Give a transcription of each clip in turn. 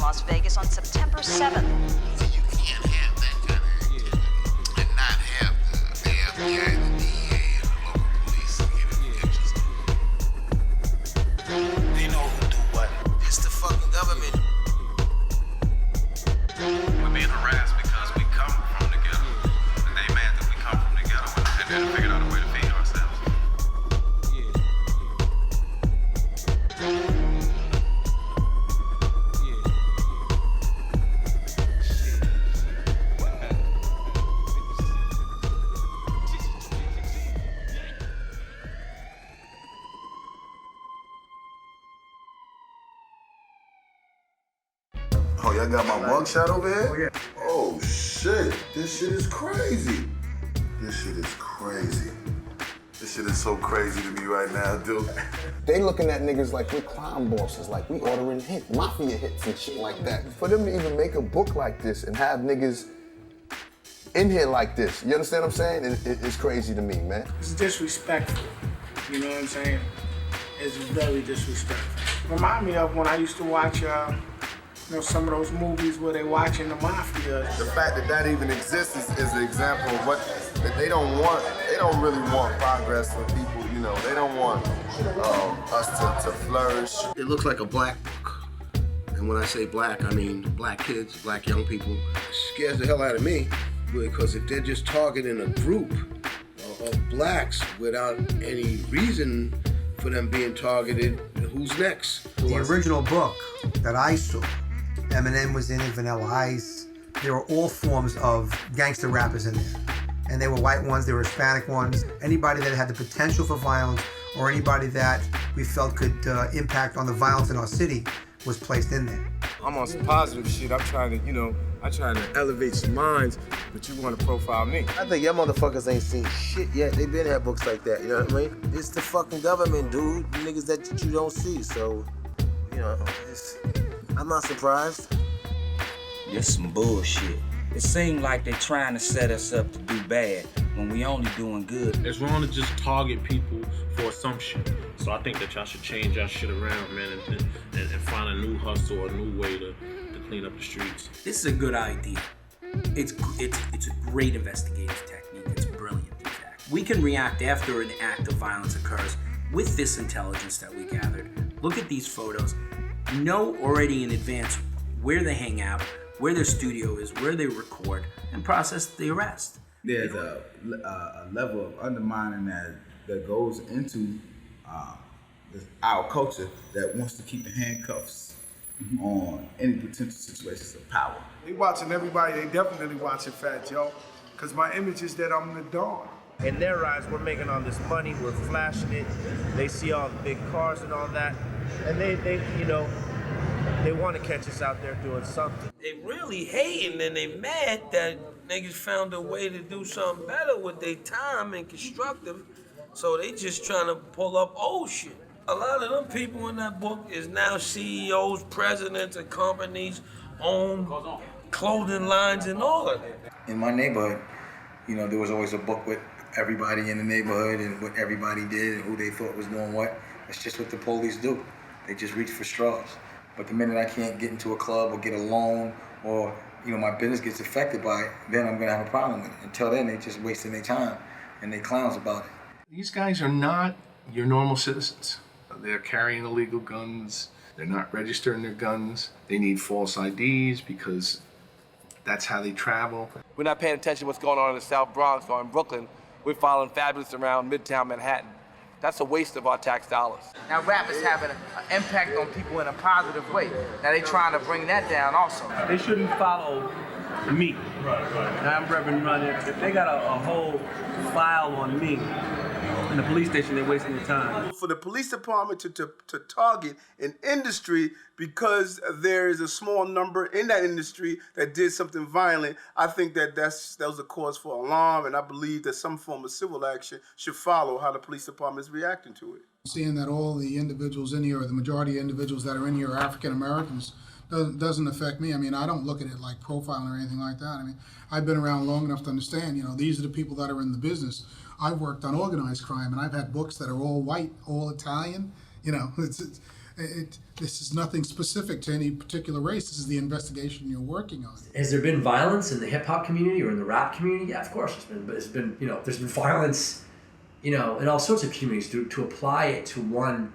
Las Vegas on September 7th. You can't have that kind of and not have the FBI, the DEA, and the local police getting interested. They know who do what. It's the fucking government. We're being harassed because we come from the ghetto. And they mad that we come from the ghetto and then figured out a way to feed ourselves. Oh, y'all got my mugshot over here? Oh, yeah. Oh, shit. This shit is crazy. This shit is crazy. This shit is so crazy to me right now, dude. They looking at niggas like we're crime bosses, like we ordering hits, mafia hits and shit like that. For them to even make a book like this and have niggas in here like this, you understand what I'm saying? It's crazy to me, man. It's disrespectful, you know what I'm saying? It's very disrespectful. Remind me of when I used to watch some of those movies where they watching the mafia. The fact that that even exists is an example of what that they don't want. They don't really want progress for people, you know. They don't want us to flourish. It looks like a black book. And when I say black, I mean black kids, black young people. It scares the hell out of me because if they're just targeting a group of blacks without any reason for them being targeted, who's next? The original book that I saw, Eminem was in it, Vanilla Ice. There were all forms of gangster rappers in there. And they were white ones, they were Hispanic ones. Anybody that had the potential for violence or anybody that we felt could impact on the violence in our city was placed in there. I'm on some positive shit. I'm trying to elevate some minds, but you want to profile me. I think y'all motherfuckers ain't seen shit yet. They been had books like that, you know what I mean? It's the fucking government, dude. The niggas that you don't see, so, you know, I'm not surprised. It's some bullshit. It seems like they're trying to set us up to do bad when we only doing good. It's wrong to just target people for assumption. So I think that y'all should change y'all shit around, man, and find a new hustle or a new way to clean up the streets. This is a good idea. It's a great investigative technique. It's brilliant, in fact. We can react after an act of violence occurs with this intelligence that we gathered. Look at these photos. Know already in advance where they hang out, where their studio is, where they record, and process the arrest. There's a level of undermining that goes into our culture that wants to keep the handcuffs on any potential situations of power. They watching everybody, they definitely watching Fat Joe, because my image is that I'm the Don. In their eyes, we're making all this money, we're flashing it, they see all the big cars and all that, and they want to catch us out there doing something. They really hating and they mad that niggas found a way to do something better with their time and constructive, so they just trying to pull up old shit. A lot of them people in that book is now CEOs, presidents of companies, own clothing lines and all of that. In my neighborhood, there was always a book with everybody in the neighborhood and what everybody did and who they thought was doing what. That's just what the police do. They just reach for straws. But the minute I can't get into a club or get a loan or, my business gets affected by it, then I'm gonna have a problem with it. Until then, they just wasting their time and they clowns about it. These guys are not your normal citizens. They're carrying illegal guns. They're not registering their guns. They need false IDs because that's how they travel. We're not paying attention to what's going on in the South Bronx or in Brooklyn. We're following Fabulous around Midtown Manhattan. That's a waste of our tax dollars. Now rap is having an impact on people in a positive way. Now they trying to bring that down also. They shouldn't follow me. Now I'm Reverend Runner. If they got a whole file on me in the police station, they're wasting their time. For the police department to target an industry because there is a small number in that industry that did something violent, I think that was a cause for alarm, and I believe that some form of civil action should follow how the police department is reacting to it. Seeing that all the individuals in here, or the majority of individuals that are in here are African Americans, doesn't affect me. I mean, I don't look at it like profiling or anything like that. I mean, I've been around long enough to understand, these are the people that are in the business. I've worked on organized crime, and I've had books that are all white, all Italian. This is nothing specific to any particular race. This is the investigation you're working on. Has there been violence in the hip hop community or in the rap community? Yeah, of course there's been, there's been violence, in all sorts of communities. To apply it to one,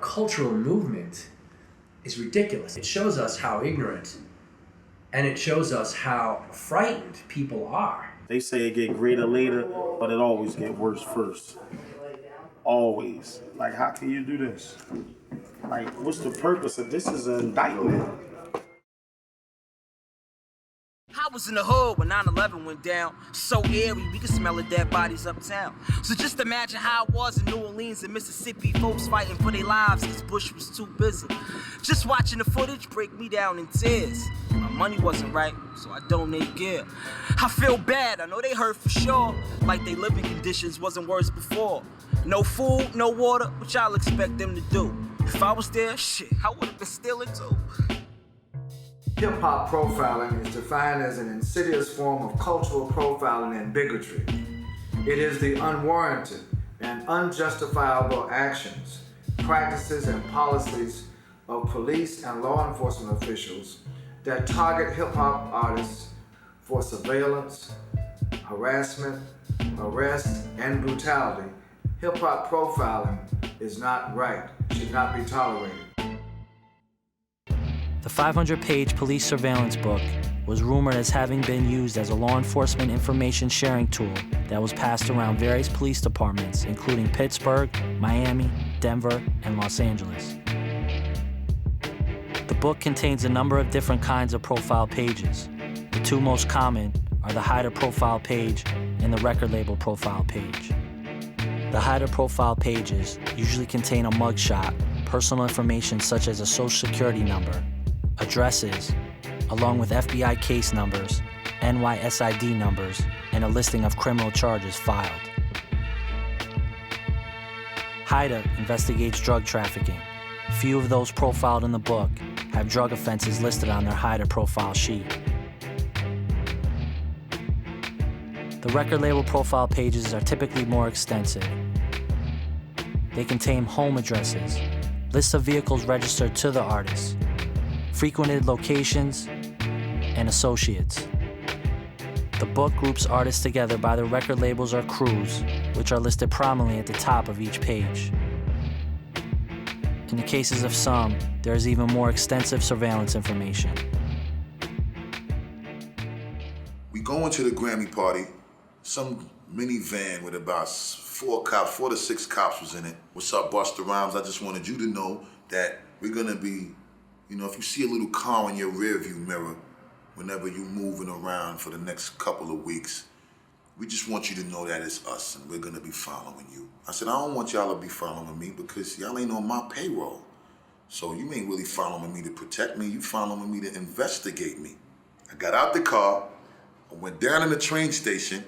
cultural movement is ridiculous. It shows us how ignorant, and it shows us how frightened people are. They say it get greater later, but it always get worse first. Always. Like, how can you do this? Like, what's the purpose of this? Is an indictment. I was in the hood when 9/11 went down. So eerie, we could smell the dead bodies uptown. So just imagine how it was in New Orleans and Mississippi. Folks fighting for their lives cause Bush was too busy. Just watching the footage break me down in tears. My money wasn't right, so I donate gear. I feel bad, I know they hurt for sure. Like they living conditions wasn't worse before. No food, no water, what y'all expect them to do? If I was there, shit, I would've been stealing too. Hip-hop profiling is defined as an insidious form of cultural profiling and bigotry. It is the unwarranted and unjustifiable actions, practices, and policies of police and law enforcement officials that target hip-hop artists for surveillance, harassment, arrest, and brutality. Hip-hop profiling is not right, should not be tolerated. The 500-page police surveillance book was rumored as having been used as a law enforcement information sharing tool that was passed around various police departments, including Pittsburgh, Miami, Denver, and Los Angeles. The book contains a number of different kinds of profile pages. The two most common are the hider profile page and the record label profile page. The hider profile pages usually contain a mugshot, personal information such as a social security number, addresses, along with FBI case numbers, NYSID numbers, and a listing of criminal charges filed. HIDA investigates drug trafficking. Few of those profiled in the book have drug offenses listed on their HIDA profile sheet. The record label profile pages are typically more extensive. They contain home addresses, lists of vehicles registered to the artist, frequented locations, and associates. The book groups artists together by their record labels or crews, which are listed prominently at the top of each page. In the cases of some, there is even more extensive surveillance information. We go into the Grammy party, some minivan with about 4 to 6 cops was in it. What's up, Busta Rhymes? I just wanted you to know that we're gonna be, if you see a little car in your rearview mirror, whenever you're moving around for the next couple of weeks, we just want you to know that it's us and we're gonna be following you. I said, I don't want y'all to be following me because y'all ain't on my payroll. So you ain't really following me to protect me, you following me to investigate me. I got out the car, I went down in the train station,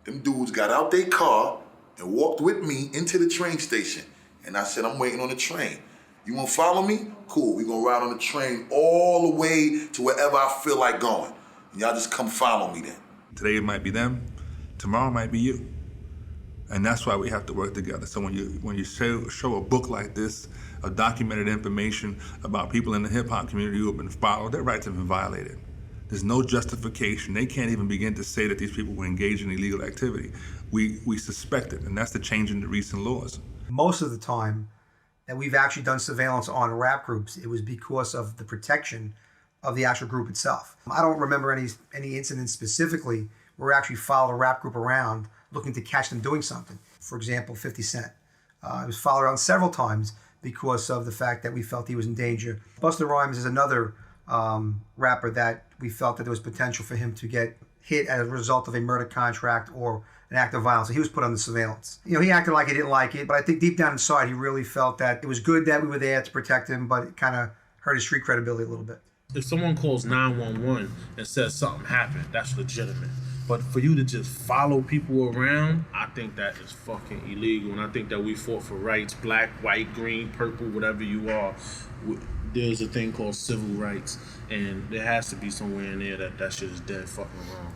them dudes got out their car and walked with me into the train station. And I said, I'm waiting on the train. You wanna follow me? Cool, we gonna ride on the train all the way to wherever I feel like going. And y'all just come follow me then. Today it might be them, tomorrow it might be you. And that's why we have to work together. So when you show a book like this, of documented information about people in the hip hop community who have been followed, their rights have been violated. There's no justification. They can't even begin to say that these people were engaged in illegal activity. We suspect it, and that's the change in the recent laws. Most of the time that we've actually done surveillance on rap groups, it was because of the protection of the actual group itself. I don't remember any incidents specifically where we actually followed a rap group around looking to catch them doing something. For example, 50 Cent. He was followed around several times because of the fact that we felt he was in danger. Busta Rhymes is another rapper that we felt that there was potential for him to get hit as a result of a murder contract or an act of violence. So he was put under surveillance. He acted like he didn't like it, but I think deep down inside he really felt that it was good that we were there to protect him, but it kind of hurt his street credibility a little bit. If someone calls 911 and says something happened, that's legitimate. But for you to just follow people around, I think that is fucking illegal. And I think that we fought for rights, black, white, green, purple, whatever you are. There's a thing called civil rights, and there has to be somewhere in there that shit is dead fucking wrong.